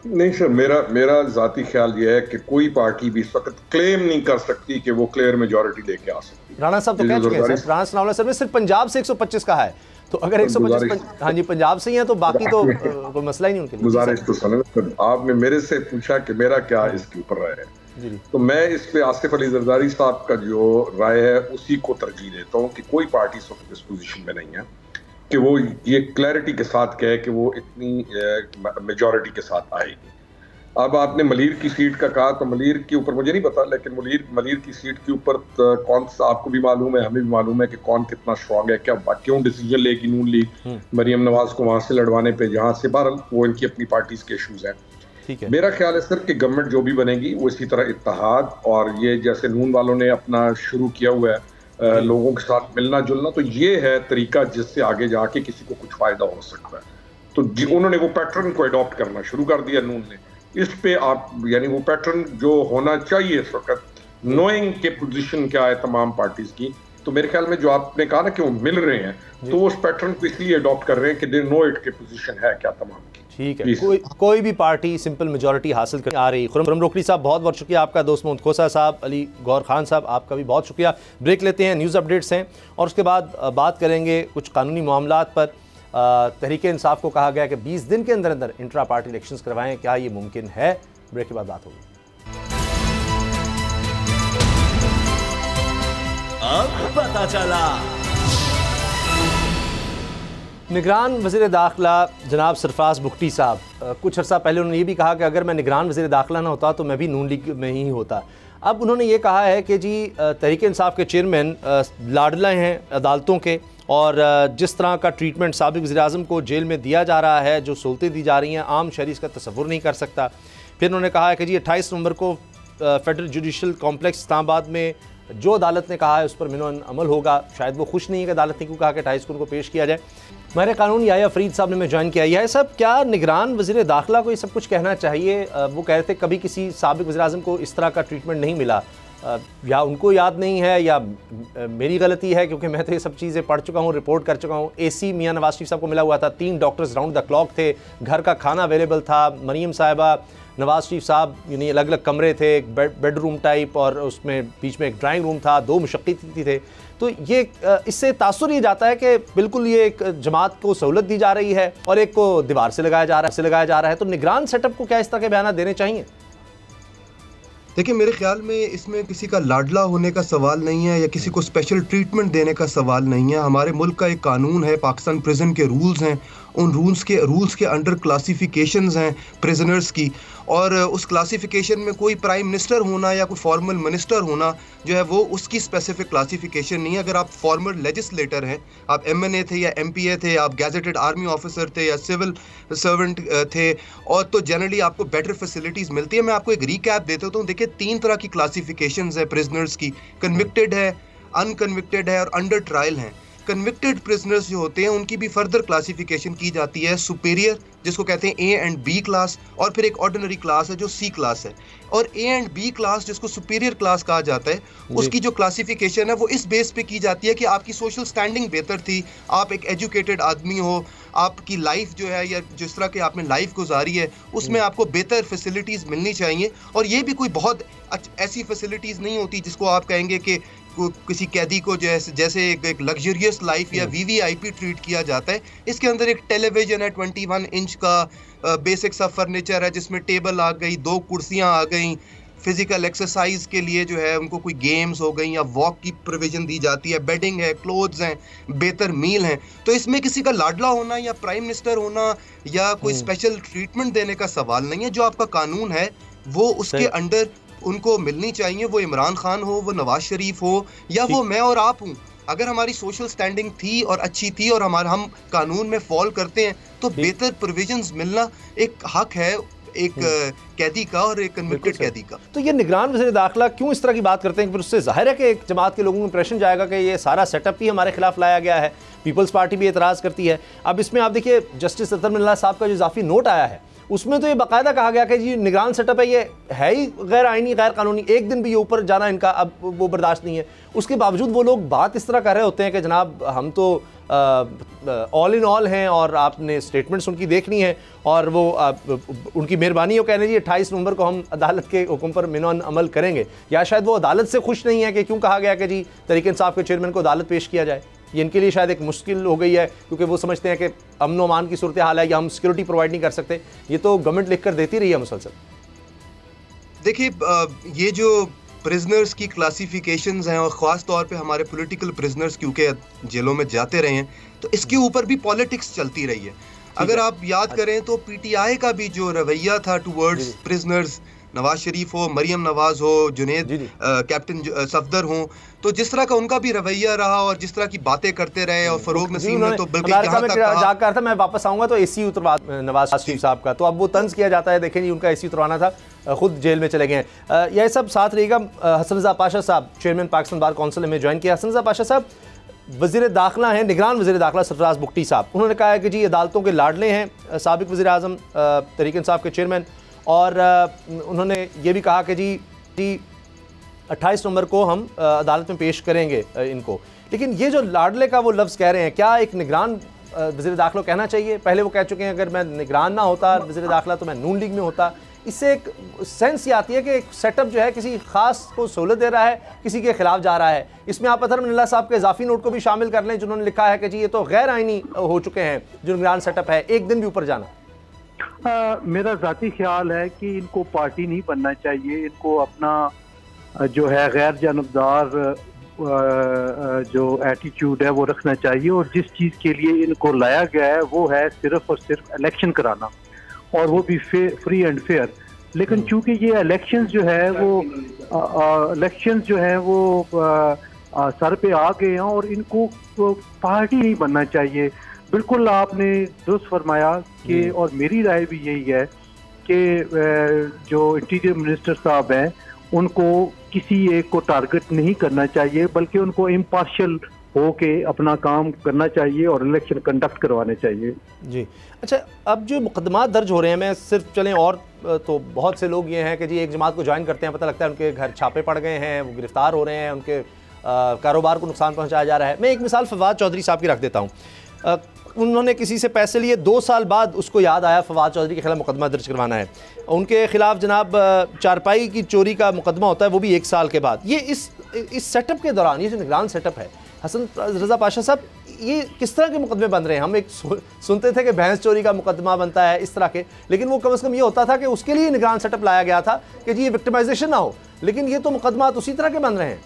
नहीं सर, मेरा जाती ख्याल ये है कि कोई पार्टी भी इस वक्त क्लेम नहीं कर सकती कि वो क्लियर मेजॉरिटी लेके आ सकती। राणा साहब तो कह चुके हैं सर, राणा सनाउल्लाह सर ने सिर्फ पंजाब से 125 कहा है, तो अगर 125 हाँ जी पंजाब से ही है तो बाकी तो कोई मसला ही नहीं उनके लिए। गुजारिश तो सुनो, आपने मेरे से पूछा कि मेरा क्या इसके ऊपर राय है, तो मैं इस पे आसिफ अली जरदारी साहब का जो राय है उसी को तरजीह देता हूँ कि कोई पार्टी इस वक्त इस पोजीशन में नहीं है कि वो ये क्लैरिटी के साथ कहे कि वो इतनी मेजॉरिटी के साथ आएगी। अब आपने मलीर की सीट का कहा, तो मलीर के ऊपर मुझे नहीं पता, लेकिन मलीर की सीट के ऊपर कौन सा, आपको भी मालूम है, हमें भी मालूम है कि कौन कितना स्ट्रांग है, क्या क्यों डिसीजन लेगी नून लीग मरियम नवाज को वहां से लड़वाने पे, जहां से बहरहाल वो इनकी अपनी पार्टीज के इशूज हैं। ठीक है, मेरा ख्याल है सर कि गवर्नमेंट जो भी बनेगी वो इसी तरह इत्तेहाद, और ये जैसे नून वालों ने अपना शुरू किया हुआ है लोगों के साथ मिलना जुलना, तो ये है तरीका जिससे आगे जाके किसी को कुछ फायदा हो सकता है। तो उन्होंने वो पैटर्न को अडॉप्ट करना शुरू कर दिया नून ने। इस पे आप यानी वो पैटर्न जो होना चाहिए इस वक्त, नोइंग के पोजीशन क्या है तमाम पार्टीज की, तो मेरे ख्याल में जो आपने कहा ना कि वो मिल रहे हैं, तो वो उस पैटर्न को इसलिए अडॉप्ट कर रहे हैं कि दे नो इट के पोजीशन है क्या तमाम की। ठीक है, कोई भी पार्टी सिंपल मेजॉरिटी हासिल कर आ रही। खुर्रम रोकड़ी साहब बहुत बहुत शुक्रिया आपका, दोस्त मोहम्मद खोसा साहब, अली गौर खान साहब आपका भी बहुत शुक्रिया। ब्रेक लेते हैं, न्यूज़ अपडेट्स हैं और उसके बाद बात करेंगे कुछ कानूनी मामलात पर। तहरीक इंसाफ को कहा गया कि 20 दिन के अंदर अंदर इंट्रा पार्टी इलेक्शंस करवाएं, क्या ये मुमकिन है? ब्रेक के बाद बात होगी। अब पता चला। निगरान वज़ीर दाखिला जनाब सरफराज बुख्ती साहब कुछ अर्सा पहले उन्होंने ये भी कहा कि अगर मैं निगरान वज़ीर दाखिला ना होता तो मैं भी नून लीग में ही होता। अब उन्होंने ये कहा है कि जी तहरीक इंसाफ के चेयरमैन लाडला हैं अदालतों के, और जिस तरह का ट्रीटमेंट साबिक़ वज़ीर-ए-आज़म को जेल में दिया जा रहा है, जो सहूलतें दी जा रही हैं, आम शहरी इसका तसव्वुर नहीं कर सकता। फिर उन्होंने कहा है कि जी 28 नवंबर को फेडरल जुडिशल कॉम्प्लेक्स इस्लामाबाद में जो अदालत ने कहा है उस पर मिनोन अमल होगा। शायद वो खुश नहीं है कि अदालत ने क्यों कहा कि 28 को उनको पेश किया जाए। हमारे कानून याया फरीद साहब ने मैं ज्वाइन किया। याया साहब, क्या निगरान वज़ीर दाखिला को ये सब कुछ कहना चाहिए? वो कह रहे थे कभी किसी साबिक़ वज़ीर-ए-आज़म को इस तरह का ट्रीटमेंट नहीं मिला, या उनको याद नहीं है या मेरी गलती है, क्योंकि मैं तो ये सब चीज़ें पढ़ चुका हूँ, रिपोर्ट कर चुका हूँ। AC मियां नवाज शरीफ साहब को मिला हुआ था, 3 डॉक्टर्स राउंड द क्लॉक थे, घर का खाना अवेलेबल था, मरीम साहिबा नवाज शरीफ साहब यानी अलग अलग कमरे थे, एक बेडरूम टाइप, और उसमें बीच में एक ड्राइंग रूम था, 2 मुशक्की थे। तो ये इससे तासुर ये जाता है कि बिल्कुल ये एक जमात को सहूलत दी जा रही है और एक को दीवार से लगाया जा रहा है। तो निगरान सेटअप को क्या इस तरह के बयान देने चाहिए? देखिए, मेरे ख्याल में इसमें किसी का लाडला होने का सवाल नहीं है या किसी को स्पेशल ट्रीटमेंट देने का सवाल नहीं है। हमारे मुल्क का एक कानून है, पाकिस्तान प्रिजन के रूल्स हैं, उन रूल्स के अंडर क्लासिफिकेशंस हैं प्रिजनर्स की, और उस क्लासिफिकेशन में कोई प्राइम मिनिस्टर होना या कोई फॉर्मल मिनिस्टर होना जो है वो उसकी स्पेसिफिक क्लासिफिकेशन नहीं है। अगर आप फॉर्मल लेजिस्लेटर हैं, आप MNA थे या MPA थे, आप गैजेटेड आर्मी ऑफिसर थे या सिविल सर्वेंट थे, और तो जनरली आपको बेटर फैसिलिटीज़ मिलती है। मैं आपको एक रीकैप देता हूँ। देखिए, 3 तरह की क्लासिफिकेशंस है प्रिजनर्स की, कन्विक्टेड है, अनकन्विक्टेड है और अंडर ट्रायल हैं। कन्विक्टेड प्रिजनर्स जो होते हैं उनकी भी फर्दर क्लासिफिकेशन की जाती है, सुपीरियर जिसको कहते हैं A and B क्लास, और फिर एक ऑर्डिनरी क्लास है जो C क्लास है। और A and B क्लास जिसको सुपीरियर क्लास कहा जाता है, उसकी जो क्लासिफिकेशन है वो इस बेस पे की जाती है कि आपकी सोशल स्टैंडिंग बेहतर थी, आप एक एजुकेटेड आदमी हो, आपकी लाइफ जो है या जिस तरह की आपने लाइफ गुजारी है उसमें आपको बेहतर फैसिलिटीज़ मिलनी चाहिए। और ये भी कोई बहुत ऐसी फैसिलिटीज़ नहीं होती जिसको आप कहेंगे कि किसी कैदी को जैसे एक लग्जरियस लाइफ या VVIP ट्रीट किया जाता है। इसके अंदर एक टेलीविजन है, 21 इंच का बेसिक सा फर्नीचर है जिसमें टेबल आ गई, 2 कुर्सियां आ गई, फिजिकल एक्सरसाइज के लिए जो है उनको कोई गेम्स हो गई या वॉक की प्रोविजन दी जाती है, बेडिंग है, क्लोथ्स हैं, बेहतर मील हैं। तो इसमें किसी का लाडला होना या प्राइम मिनिस्टर होना या कोई स्पेशल ट्रीटमेंट देने का सवाल नहीं है। जो आपका कानून है वो उसके अंडर उनको मिलनी चाहिए, वो इमरान खान हो, वो नवाज शरीफ हो या वो मैं और आप हूँ। अगर हमारी सोशल स्टैंडिंग थी और अच्छी थी और हम कानून में फॉल करते हैं तो बेहतर प्रोविजंस मिलना एक हक है एक कैदी का और एक कन्विक्टेड कैदी का। तो ये निगरान वज़ीर दाखिला क्यों इस तरह की बात करते हैं? फिर उससे जाहिर है कि एक जमात के लोगों में इंप्रेशन जाएगा कि ये सारा सेटअप ही हमारे खिलाफ लाया गया है। पीपल्स पार्टी भी एतराज़ करती है। अब इसमें आप देखिए, जस्टिस अतर मिल्ला साहब का जो इजाफी नोट आया है उसमें तो ये बाकायदा कहा गया कि जी निगरान सेटअप है, ये है ही गैर आइनी गैर कानूनी, एक दिन भी ये ऊपर जाना इनका अब वो बर्दाश्त नहीं है। उसके बावजूद वो लोग बात इस तरह कर रहे होते हैं कि जनाब हम तो ऑल इन ऑल हैं और आपने स्टेटमेंट्स उनकी देखनी है और वो उनकी मेहरबानी हो कहने जी 28 नवंबर को हम अदालत के हुक्म पर मिनोन अमल करेंगे, या शायद वो अदालत से खुश नहीं है कि क्यों कहा गया कि जी तहरीक इंसाफ के चेयरमैन को अदालत पेश किया जाए। ये इनके लिए शायद एक मुश्किल हो गई है क्योंकि वो समझते हैं कि अमन व अमान की सूरत हाल है या हम सिक्योरिटी प्रोवाइड नहीं कर सकते। ये तो गवर्नमेंट लिख कर देती रही है मुसलसल। देखिए ये जो प्रिजनर्स की क्लासिफिकेशंस हैं और ख़ास तौर पे हमारे पॉलिटिकल प्रिजनर्स क्योंकि जेलों में जाते रहे हैं तो इसके ऊपर भी पॉलिटिक्स चलती रही है। अगर आप याद करें तो पीटीआई का भी जो रवैया था टुवर्ड्स प्रिजनर्स, नवाज शरीफ हो, मरियम नवाज हो, जुनेद कैप्टन सफदर हो, तो जिस तरह का उनका भी रवैया रहा और जिस तरह की बातें करते रहे और फरोग नसीम ने तो बिल्कुल यहाँ तक कहा था मैं वापस आऊंगा तो एसी उतरवा नवाज शरीफ साहब का, तो अब वो तंज किया जाता है। देखें जी उनका एसी उतरवाना था, खुद जेल में चले गए हैं। यह सब साथ रहेगा। हसन रज़ा पाशा साहब चेयरमैन पाकिस्तान बार काउंसिल में ज्वाइन किया। हसन रज़ा पाशा साहब वज़ीर दाखिला हैं, निगरान वज़ीर दाखिला सरफराज बुगटी साहब, उन्होंने कहा है कि जी अदालतों के लाडले हैं साबिक़ वज़ीर आज़म तहरीक इंसाफ के चेयरमैन, और उन्होंने ये भी कहा कि जी 28 नवंबर को हम अदालत में पेश करेंगे इनको। लेकिन ये जो लाडले का वो लफ्ज़ कह रहे हैं, क्या एक निगरान वज़ीर दाखिला कहना चाहिए? पहले वो कह चुके हैं अगर मैं निगरान ना होता वज़ीर दाखिला तो मैं नून लीग में होता। इससे एक सेंस ये आती है कि एक सेटअप जो है किसी खास को सहूलत दे रहा है, किसी के खिलाफ जा रहा है। इसमें आप अतहर मिनल्ला साहब के इजाफी नोट को भी शामिल कर लें जिन्होंने लिखा है कि जी ये तो गैर आइनी हो चुके हैं जो निगरान सेटअप है, एक दिन भी ऊपर जाना। मेरा ज़ाती ख्याल है कि इनको पार्टी नहीं बनना चाहिए, इनको अपना जो है गैर जानबदार जो एटीट्यूड है वो रखना चाहिए, और जिस चीज़ के लिए इनको लाया गया है वो है सिर्फ और सिर्फ इलेक्शन कराना, और वो भी फ्री एंड फेयर। लेकिन चूंकि ये इलेक्शंस जो है वो सर पे आ गए हैं और इनको पार्टी नहीं बनना चाहिए। बिल्कुल आपने दुरुस्त फरमाया कि, और मेरी राय भी यही है कि जो इंटीरियर मिनिस्टर साहब हैं उनको किसी एक को टारगेट नहीं करना चाहिए, बल्कि उनको इम्पार्शियल होके अपना काम करना चाहिए और इलेक्शन कंडक्ट करवाने चाहिए। जी अच्छा, अब जो मुकदमा दर्ज हो रहे हैं, मैं सिर्फ चलें और तो बहुत से लोग ये हैं कि जी एक जमात को ज्वाइन करते हैं, पता लगता है उनके घर छापे पड़ गए हैं, वो गिरफ्तार हो रहे हैं, उनके कारोबार को नुकसान पहुंचाया जा रहा है। मैं एक मिसाल फवाद चौधरी साहब की रख देता हूँ। उन्होंने किसी से पैसे लिए, 2 साल बाद उसको याद आया फवाद चौधरी के खिलाफ मुकदमा दर्ज करवाना है। उनके खिलाफ जनाब चारपाई की चोरी का मुकदमा होता है, वो भी 1 साल के बाद। ये इस सेटअप के दौरान, ये जो निगरान सेटअप है, हसन रज़ा पाशा साहब, ये किस तरह के मुकदमे बन रहे हैं? हम एक सुनते थे कि भैंस चोरी का मुकदमा बनता है इस तरह के, लेकिन वो कम से कम ये होता था कि उसके लिए निगरान सेटअप लाया गया था कि जी ये विक्टिमाइजेशन ना हो, लेकिन ये तो मुकदमा उसी तरह के बन रहे हैं।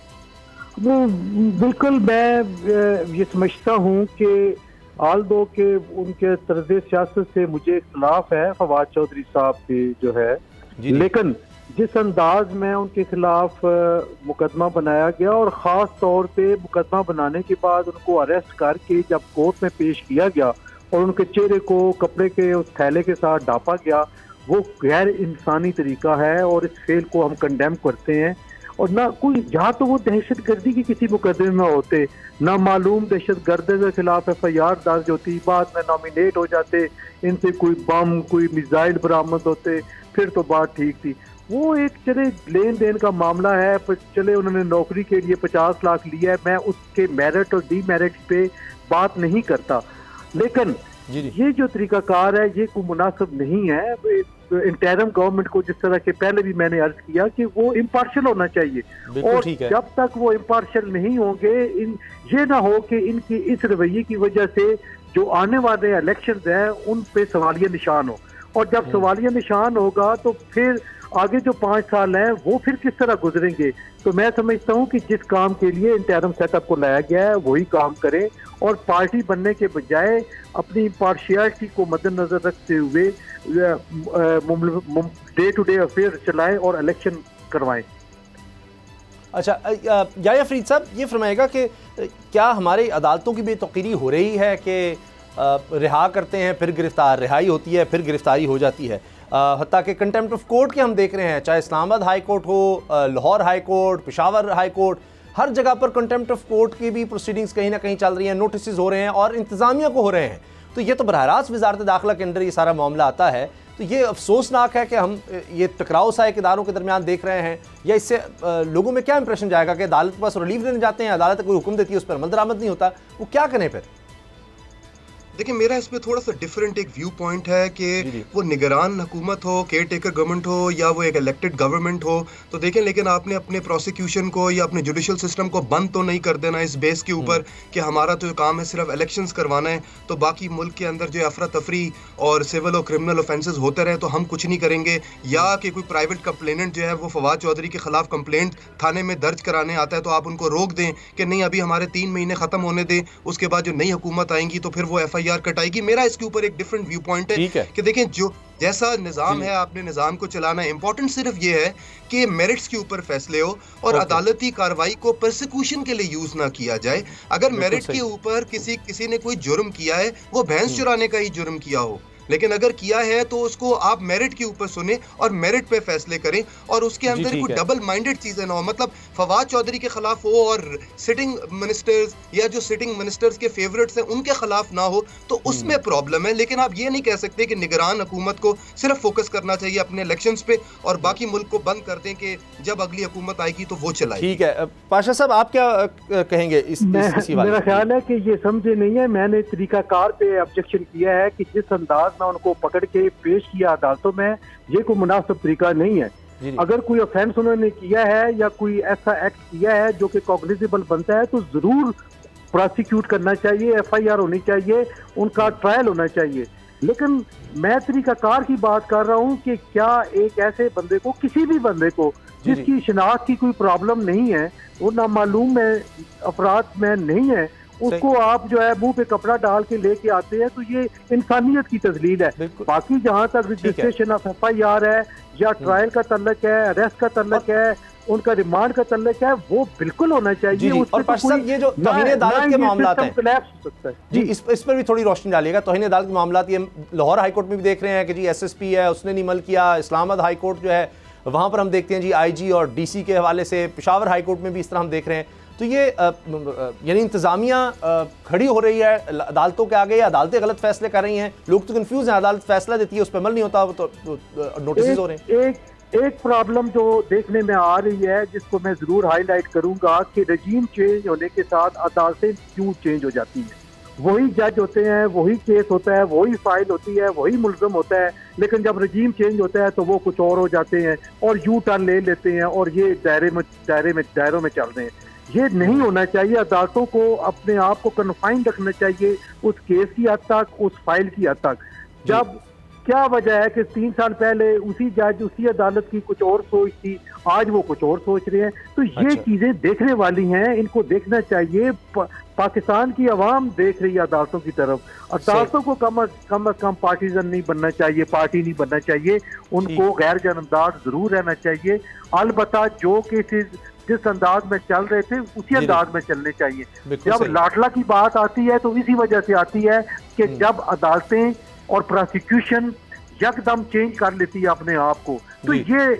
बिल्कुल, मैं ये समझता हूँ कि आल दो के उनके तर्ज सियासत से मुझे इख्तलाफ है फवाद चौधरी साहब की जो है, लेकिन जिस अंदाज में उनके खिलाफ मुकदमा बनाया गया और ख़ास तौर पे मुकदमा बनाने के बाद उनको अरेस्ट करके जब कोर्ट में पेश किया गया और उनके चेहरे को कपड़े के उस थैले के साथ ढांपा गया, वो गैर इंसानी तरीका है और इस फेल को हम कंडेम करते हैं। और ना कोई, यहाँ तो वो दहशत गर्दी की किसी मुकदमे में होते, ना मालूम दहशत गर्द के खिलाफ FIR दर्ज होती, बाद में नॉमिनेट हो जाते, इनसे कोई बम कोई मिसाइल बरामद होते, फिर तो बात ठीक थी। वो एक चले लेन देन का मामला है, चले उन्होंने नौकरी के लिए 50 लाख लिया है, मैं उसके मेरिट और डीमेरिट पे बात नहीं करता, लेकिन ये जो तरीकाकार है ये कोई मुनासिब नहीं है। इंटरिम गवर्नमेंट को, जिस तरह के पहले भी मैंने अर्ज किया, कि वो इम्पार्शियल होना चाहिए, और जब तक वो इम्पार्शियल नहीं होंगे, ये ना हो कि इनकी इस रवैये की वजह से जो आने वाले इलेक्शंस हैं उन पे सवालिया निशान हो, और जब सवालिया निशान होगा तो फिर आगे जो 5 साल हैं वो फिर किस तरह गुजरेंगे। तो मैं समझता हूँ कि जिस काम के लिए इंटरिम सेटअप को लाया गया है वही काम करें, और पार्टी बनने के बजाय अपनी इम्पार्शियलिटी को मद्देनजर रखते हुए डे टू डे अफेयर चलाएं और इलेक्शन करवाएं। अच्छा, याया फरीद साहब, ये फरमाएगा कि क्या हमारी अदालतों की बेतौकीरी हो रही है कि रिहा करते हैं फिर गिरफ्तार, रिहाई होती है फिर गिरफ्तारी हो जाती है, हत्ता कि कंटेम्प्ट ऑफ कोर्ट के हम देख रहे हैं, चाहे इस्लामाबाद हाई कोर्ट हो, Lahore high court, Peshawar high court, हर जगह पर कंटेम्प्ट ऑफ कोर्ट की भी प्रोसीडिंग्स कहीं ना कहीं चल रही हैं, नोटिस हो रहे हैं और इंतज़ामिया को हो रहे हैं। तो ये तो बरह रास्त वज़ारत दाखिला के अंदर ये सारा मामला आता है। तो ये अफसोसनाक है कि हम ये टकराव सा एक इदारों के दरमियान देख रहे हैं, या इससे लोगों में क्या इंप्रेशन जाएगा कि अदालत के पास रिलीफ लेने जाते हैं, अदालत कोई हुक्म देती है, उस पर अमल दरामद नहीं होता, वो क्या करें फिर? देखिए, मेरा इसमें थोड़ा सा डिफरेंट एक व्यू पॉइंट है कि वो निगरान हुकूमत हो, केयर टेकर गवर्नमेंट हो, या वो एक इलेक्टेड गवर्नमेंट हो, तो देखें, लेकिन आपने अपने प्रोसिक्यूशन को या अपने जुडिशल सिस्टम को बंद तो नहीं कर देना इस बेस के ऊपर कि हमारा तो काम है सिर्फ इलेक्शंस करवाना है, तो बाकी मुल्क के अंदर जो अफरा तफरी और सिविल और क्रिमिनल ऑफेंसेस होते रहे तो हम कुछ नहीं करेंगे, या कि कोई प्राइवेट कंप्लेनेंट जो है वो फवाद चौधरी के खिलाफ कंप्लेंट थाने में दर्ज कराने आता है तो आप उनको रोक दें कि नहीं, अभी हमारे 3 महीने खत्म होने दें, उसके बाद जो नई हुकूमत आएंगी तो फिर वो FIR कटाएगी। मेरा इसके ऊपर एक डिफरेंट व्यू पॉइंट है कि देखें, जो जैसा निजाम है आपने निजाम को चलाना है, इंपॉर्टेंट सिर्फ ये है कि मेरिट्स के ऊपर फैसले हो और अदालती कार्रवाई को प्रोसिक्यूशन के लिए यूज ना किया जाए। अगर मेरिट के ऊपर किसी ने कोई जुर्म किया है, वो भैंस चुराने का ही जुर्म किया हो, लेकिन अगर किया है तो उसको आप मेरिट के ऊपर सुने और मेरिट पे फैसले करें, और उसके अंदर कोई डबल माइंडेड चीजें ना हो। मतलब फवाद चौधरी के खिलाफ हो और सिटिंग मिनिस्टर्स या जो सिटिंग मिनिस्टर्स के फेवरेट्स हैं उनके खिलाफ ना हो, तो उसमें प्रॉब्लम है। लेकिन आप ये नहीं कह सकते कि निगरान हुकूमत को सिर्फ फोकस करना चाहिए अपने इलेक्शंस पे और बाकी मुल्क को बंद कर दें कि जब अगली हुकूमत आएगी तो वो चलाए। ठीक है, पाशा साहब आप क्या कहेंगे मेरा ख्याल है कि ये समझे नहीं है, मैंने तरीकाकार पे ऑब्जेक्शन किया है कि जिस अंदाज में उनको पकड़ के पेश किया अदालतों में, ये कोई मुनासिब तरीका नहीं है। अगर कोई ऑफेंस उन्होंने किया है या कोई ऐसा एक्ट किया है जो कि कॉग्निजेबल बनता है तो जरूर प्रोसिक्यूट करना चाहिए, FIR होनी चाहिए, उनका ट्रायल होना चाहिए। लेकिन मैं तरीकाकार की बात कर रहा हूँ कि क्या एक ऐसे बंदे को, किसी भी बंदे को जिसकी शिनाख्त की कोई प्रॉब्लम नहीं है, वो नामालूम में अपराध में नहीं है, उसको आप जो है मुंह पे कपड़ा डाल के लेके आते हैं, तो ये इंसानियत की तजलील है। बाकी जहाँ तक रजिस्ट्रेशन ऑफ FIR है या ट्रायल का तल्लक है, अरेस्ट का तल्लक है, उनका रिमांड का तल्लक है, वो बिल्कुल होना चाहिए। और पाशा ये जो तौहीन अदालत के मामलात हैं जी, इस पर भी थोड़ी रोशनी डालिएगा। तौहीन अदालत के मामलात ये लाहौर हाई कोर्ट में भी देख रहे हैं कि जी SSP है, उसने नहीं अमल किया। इस्लामाबाद हाई कोर्ट जो है वहाँ पर हम देखते हैं जी IG और DC के हवाले से। पेशावर हाई कोर्ट में भी इस तरह हम देख रहे हैं। तो ये यानी इंतज़ामिया खड़ी हो रही है अदालतों के आगे, या अदालतें गलत फैसले कर रही हैं, लोग तो कंफ्यूज हैं, अदालत फैसला देती है उस पर अमल नहीं होता, तो नोटिस हो रहे हैं। एक प्रॉब्लम जो देखने में आ रही है जिसको मैं जरूर हाईलाइट करूंगा कि रजीम चेंज होने के साथ अदालतें क्यों चेंज हो जाती हैं। वही जज होते हैं, वही केस होता है, वही फाइल होती है, वही मुल्ज़म होता है, लेकिन जब रजीम चेंज होता है तो वो कुछ और हो जाते हैं और यू टर्न ले लेते हैं और ये दायरों में चल रहे हैं। ये नहीं होना चाहिए। अदालतों को अपने आप को कन्फाइन रखना चाहिए उस केस की हद तक, उस फाइल की हद तक। जब क्या वजह है कि 3 साल पहले उसी जज, उसी अदालत की कुछ और सोच थी, आज वो कुछ और सोच रहे हैं। तो ये चीजें देखने वाली हैं, इनको देखना चाहिए। पाकिस्तान की आवाम देख रही है अदालतों की तरफ। अदालतों को कम पार्टीजन नहीं बनना चाहिए, पार्टी नहीं बनना चाहिए, उनको गैर जानबदार जरूर रहना चाहिए। अलबत्ता जो केसेस जिस अंदाज में चल रहे थे उसी अंदाज में चलने चाहिए। जब लाडला की बात आती है तो इसी वजह से आती है कि जब अदालतें और प्रोसिक्यूशन यकदम चेंज कर लेती है अपने आप को, तो ये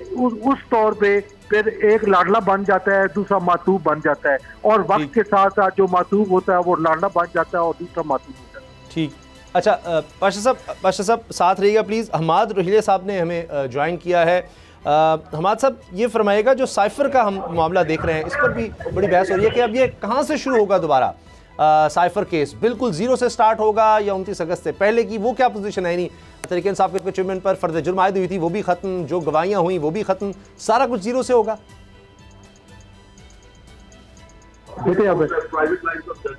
उस तौर पे फिर एक लाडला बन जाता है, दूसरा मातूब बन जाता है, और वक्त के साथ साथ जो मातूब होता है वो लाडला बन जाता है और दूसरा मातूब होता है। ठीक, अच्छा पाशा साहब साथ रहिएगा प्लीज़। हमाद रोहिले साहब ने हमें ज्वाइन किया है। हमाद साहब ये फरमाएगा, जो साइफर का हम मामला देख रहे हैं, इस पर भी बड़ी बहस हो रही है कि अब ये कहाँ से शुरू होगा दोबारा साइफर केस? बिल्कुल ज़ीरो से स्टार्ट होगा या 29 अगस्त से पहले की? वो क्या पोजीशन है? नहीं, तहरीक इंसाफ के चेयरमैन पर फर्द जुर्म आयद हुई थी, वो भी ख़त्म, जो गवाहियाँ हुई वो भी ख़त्म, सारा कुछ ज़ीरो से होगा?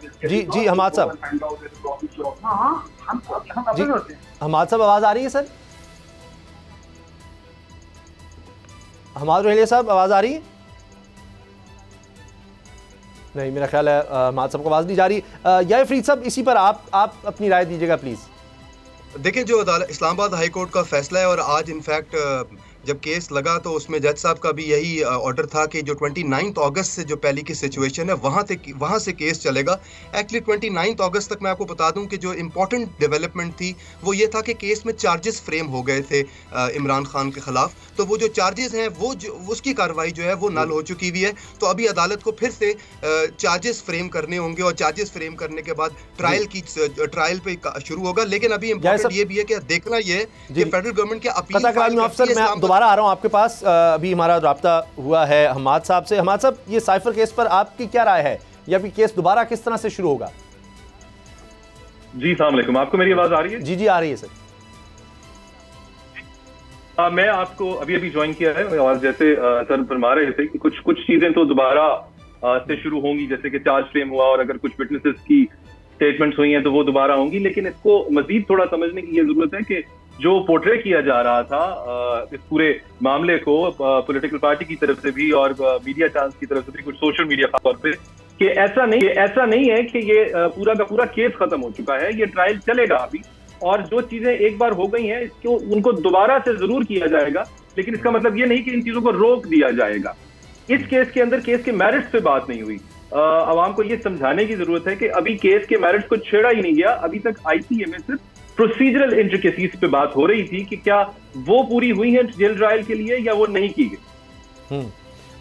जी हमाद साहब, जी हमाद साहब आवाज़ आ रही है सर? हमाद रोहिले साहब आवाज़ आ रही है? नहीं, मेरा ख्याल है हमाद साहब को आवाज़ नहीं जा रही। या फरीद साहब, इसी पर आप अपनी राय दीजिएगा प्लीज़। देखिए, जो इस्लामाबाद हाई कोर्ट का फैसला है और आज इनफैक्ट जब केस लगा तो उसमें जज साहब का भी यही ऑर्डर था कि जो 29 अगस्त से जो पहले की सिचुएशन है वहाँ से केस चलेगा। एक्चुअली 29 अगस्त तक मैं आपको बता दूं कि जो इम्पोर्टेंट डेवलपमेंट थी वो ये था कि केस में चार्जेस फ्रेम हो गए थे इमरान खान के खिलाफ, तो वो जो चार्जेस हैं वो उसकी कार्रवाई जो है वो नल हो चुकी हुई है। तो अभी अदालत को फिर से चार्जेस फ्रेम करने होंगे और चार्जेस फ्रेम करने के बाद ट्रायल पे शुरू होगा। लेकिन अभी इम्पोर्टेंट ये भी है कि देखना ये कि फेडरल गवर्नमेंट के अपील अफसर, मैं दोबारा आ रहा हूं आपके पास। अभी हमारा राब्ता हुआ है हमाद साहब से। हमाद साहब, ये साइफर केस पर आपकी क्या राय है, या फिर केस दोबारा किस तरह से शुरू होगा? जी अस्सलाम वालेकुम, आपको मेरी आवाज आ रही है? जी जी आ रही है सर। मैं आपको अभी ज्वाइन किया है और जैसे सर फरमा रहे थे कि कुछ चीजें तो दोबारा से शुरू होंगी, जैसे कि चार्ज फ्रेम हुआ और अगर कुछ विटनेसेस की स्टेटमेंट्स हुई हैं तो वो दोबारा होंगी। लेकिन इसको मजीद थोड़ा समझने की ये जरूरत है कि जो पोर्ट्रे किया जा रहा था इस पूरे मामले को पॉलिटिकल पार्टी की तरफ से भी और मीडिया चांस की तरफ से भी, कुछ सोशल मीडिया खासतौर पे, कि ऐसा नहीं है कि ये पूरा का पूरा केस खत्म हो चुका है। ये ट्रायल चलेगा अभी, और जो चीजें एक बार हो गई हैं इसको उनको दोबारा से जरूर किया जाएगा, लेकिन इसका मतलब ये नहीं कि इन चीजों को रोक दिया जाएगा। इस केस के अंदर केस के मेरिट्स पे बात नहीं हुई। आवाम को ये समझाने की जरूरत है कि अभी केस के मेरिट्स को छेड़ा ही नहीं गया। अभी तक आईसीए में सिर्फ प्रोसीजरल इंट्रिकेसीज पे बात हो रही थी कि क्या वो पूरी हुई है जेल ट्रायल के लिए या वो नहीं की गई।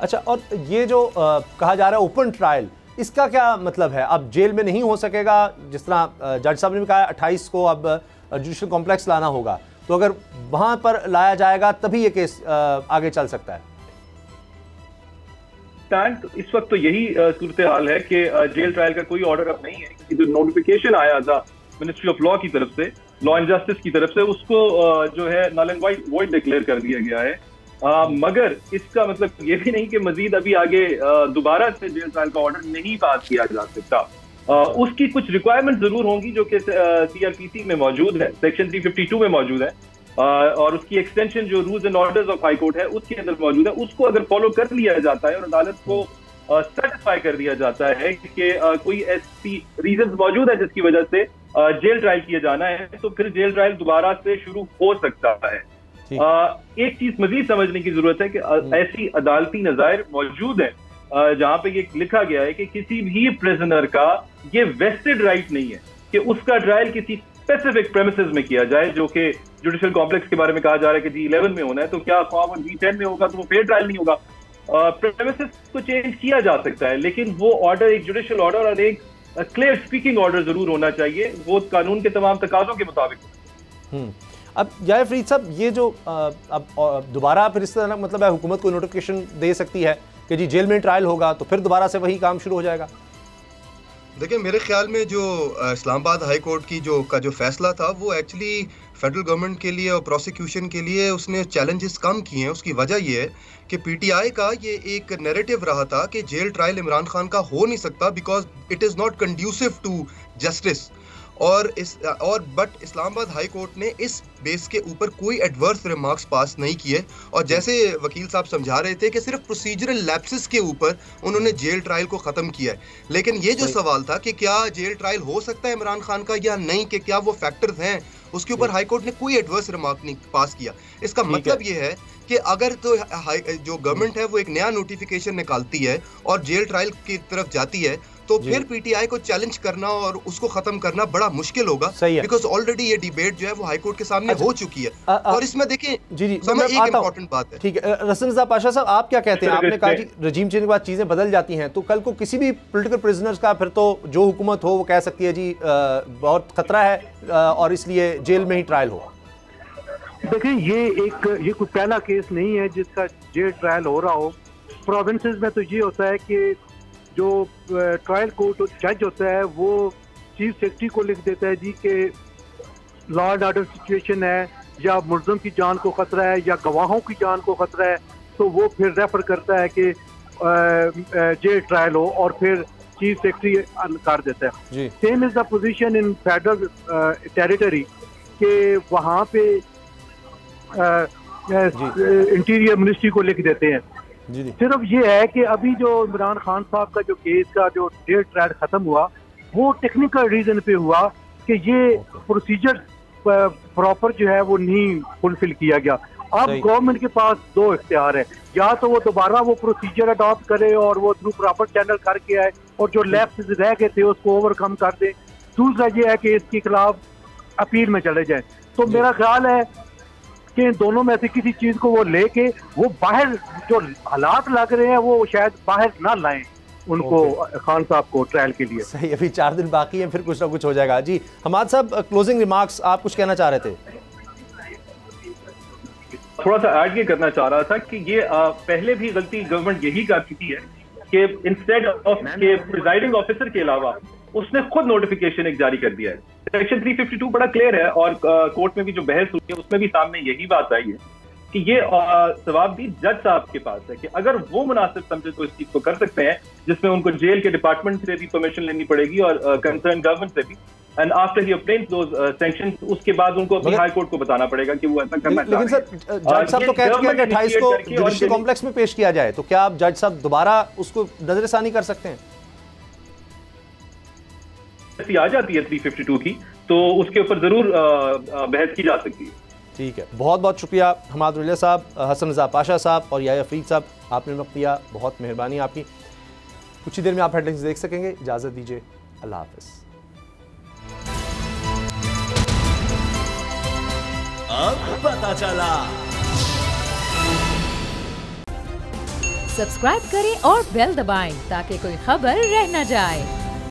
अच्छा, और ये जो कहा जा रहा है ओपन ट्रायल, इसका क्या मतलब है? अब जेल में नहीं हो सकेगा, जिस तरह जज साहब ने भी कहा 28 को अब जुडिशल कॉम्प्लेक्स लाना होगा, तो अगर वहां पर लाया जाएगा तभी ये केस आगे चल सकता है। इस वक्त तो यही सूरत हाल है कि जेल ट्रायल का कोई ऑर्डर अब नहीं है, क्योंकि जो नोटिफिकेशन आया था मिनिस्ट्री ऑफ लॉ की तरफ से, लॉ एंड जस्टिस की तरफ से, उसको जो है नल एंड वॉइड डिक्लेयर कर दिया गया है। मगर इसका मतलब ये भी नहीं कि मजीद अभी आगे दोबारा से जेल ट्रायल का ऑर्डर नहीं पास किया जा सकता। उसकी कुछ रिक्वायरमेंट जरूर होंगी जो कि सीआरपीसी में मौजूद है, सेक्शन 352 में मौजूद है, और उसकी एक्सटेंशन जो rules and orders of high court है उसके अंदर मौजूद है। उसको अगर फॉलो कर लिया जाता है और अदालत को सेटिस्फाई कर दिया जाता है कि कोई ऐसी रीजन मौजूद है जिसकी वजह से जेल ट्रायल किया जाना है, तो फिर जेल ट्रायल दोबारा से शुरू हो सकता है। एक चीज मजीद समझने की जरूरत है कि ऐसी अदालती नज़ायर मौजूद है जहां पे ये लिखा गया है कि किसी भी प्रिजनर का ये वेस्टेड राइट नहीं है कि उसका ट्रायल किसी स्पेसिफिक प्रेमिसेस में किया जाए, जो कि जुडिशियल कॉम्प्लेक्स के बारे में कहा जा रहा है कि G11 में होना है, तो क्या वो G10 में होगा तो वो फेयर ट्रायल नहीं होगा। प्रेमिसेस को चेंज किया जा सकता है, लेकिन वो ऑर्डर एक जुडिशियल ऑर्डर और एक क्लियर स्पीकिंग ऑर्डर जरूर होना चाहिए, वो कानून के तमाम तकाजों के मुताबिक। अब यार फरीद साहब, ये जो अब दोबारा फिर इस तरह मतलब है हुकूमत को नोटिफिकेशन दे सकती है कि जी जेल में ट्रायल होगा, तो फिर दोबारा से वही काम शुरू हो जाएगा। देखिए, मेरे ख्याल में जो इस्लामाबाद हाई कोर्ट की जो फैसला था वो एक्चुअली फेडरल गवर्नमेंट के लिए और प्रोसिक्यूशन के लिए उसने चैलेंजेस कम किए हैं। उसकी वजह ये है कि पीटीआई का ये एक नैरेटिव रहा था कि जेल ट्रायल इमरान खान का हो नहीं सकता because it is not conducive to justice, but Islamabad high court ने इस बेस के ऊपर कोई एडवर्स रिमार्क्स पास नहीं किए, और जैसे वकील साहब समझा रहे थे कि सिर्फ प्रोसीजरल लैप्सेस के ऊपर उन्होंने जेल ट्रायल को ख़त्म किया है। लेकिन ये जो सवाल था कि क्या जेल ट्रायल हो सकता है इमरान खान का या नहीं, कि क्या वो फैक्टर्स हैं, उसके ऊपर हाई कोर्ट ने कोई एडवर्स रिमार्क नहीं पास किया। इसका मतलब ये है कि अगर तो जो गवर्नमेंट है वो एक नया नोटिफिकेशन निकालती है और जेल ट्रायल की तरफ जाती है, तो फिर पीटीआई को चैलेंज करना और उसको खत्म करना बड़ा मुश्किल होगा, बिकॉज ऑलरेडी ये डिबेट जो है वो हाई कोर्ट के सामने हो चुकी है। और इसमें देखें, जी एक इंपॉर्टेंट बात है। ठीक है, रसन रज़ा पाशा साहब, आप क्या कहते हैं? आपने कहा कि रजीम चेंज के बाद चीजें बदल जाती हैं, तो कल को किसी भी पॉलिटिकल प्रिजनर्स का फिर तो जो हुकूमत हो वो कह सकती है जी बहुत खतरा है और इसलिए जेल में ही ट्रायल हो। देखिए, ये कोई पहला केस नहीं है जिसका जेल ट्रायल हो रहा हो। प्रोविंसेस में तो ये होता है कि जो ट्रायल कोर्ट जज होता है वो चीफ सेक्रेटरी को लिख देता है जी कि लॉ एंड ऑर्डर सिचुएशन है या मुलज़म की जान को खतरा है या गवाहों की जान को खतरा है, तो वो फिर रेफर करता है कि जेल ट्रायल हो और फिर चीफ सेक्रेटरी कर देता है। Same is the position in federal territory के वहाँ पे इंटीरियर मिनिस्ट्री को लिख देते हैं। सिर्फ ये है कि अभी जो इमरान खान साहब का जो केस का जो जेल ट्रायल खत्म हुआ वो टेक्निकल रीजन पे हुआ कि ये प्रोसीजर प्रॉपर जो है वो नहीं फुलफिल किया गया। अब गवर्नमेंट के पास दो इख्तियार है, या तो वो दोबारा वो प्रोसीजर अडॉप्ट करे और वो थ्रू प्रॉपर चैनल करके आए और जो लैप्स रह गए थे उसको ओवरकम कर दे। दूसरा ये है कि इसके खिलाफ अपील में चले जाए। तो मेरा ख्याल है कि इन दोनों में से किसी चीज को वो लेके वो बाहर जो हालात लग रहे हैं वो शायद बाहर ना लाएं उनको खान साहब को ट्रायल के लिए। सही, अभी 4 दिन बाकी हैं, फिर कुछ ना कुछ हो जाएगा। जी हमाद साहब, क्लोजिंग रिमार्क्स, आप कुछ कहना चाह रहे थे? थोड़ा सा ऐड ये करना चाह रहा था कि ये पहले भी गलती गवर्नमेंट यही कर चुकी है कि इंस्टेड ऑफ के प्रिजाइडिंग ऑफिसर के अलावा उसने खुद नोटिफिकेशन एक जारी कर दिया है। सेक्शन 352 बड़ा क्लियर है और कोर्ट में भी जो बहस हुई है उसमें भी सामने यही बात आई है कि ये सवाब भी जज साहब के पास है कि अगर वो मुनासिब समझे तो इस चीज को कर सकते हैं, जिसमें उनको जेल के डिपार्टमेंट से भी परमिशन लेनी पड़ेगी और कंसर्न गवर्नमेंट से भी। And after he obtains those sanctions, उसके बाद उनको अपनी हाई कोर्ट को बताना पड़ेगा कि वो ऐसा करना चाहते हैं। लेकिन सर जज साहब तो कह चुके हैं कि 28 को जुडिशरी कॉम्प्लेक्स में पेश किया जाए, तो क्या आप जज साहब दोबारा उसको नजरसानी कर सकते हैं? आ जाती है 352 की, तो उसके ऊपर जरूर बहस की जा सकती है। ठीक है, बहुत बहुत शुक्रिया हमाद रज़ा साहब, हसन रज़ा पाशा साहब और याहिया फरीद साहब, आपने वक्त दिया, बहुत मेहरबानी आपकी। कुछ ही देर में आप हेडलाइंस देख सकेंगे। इजाज़त दीजिए, अल्लाह हाफ़िज़। अब पता चला। सब्सक्राइब करें और बेल दबाएं ताकि कोई खबर रह न जाए।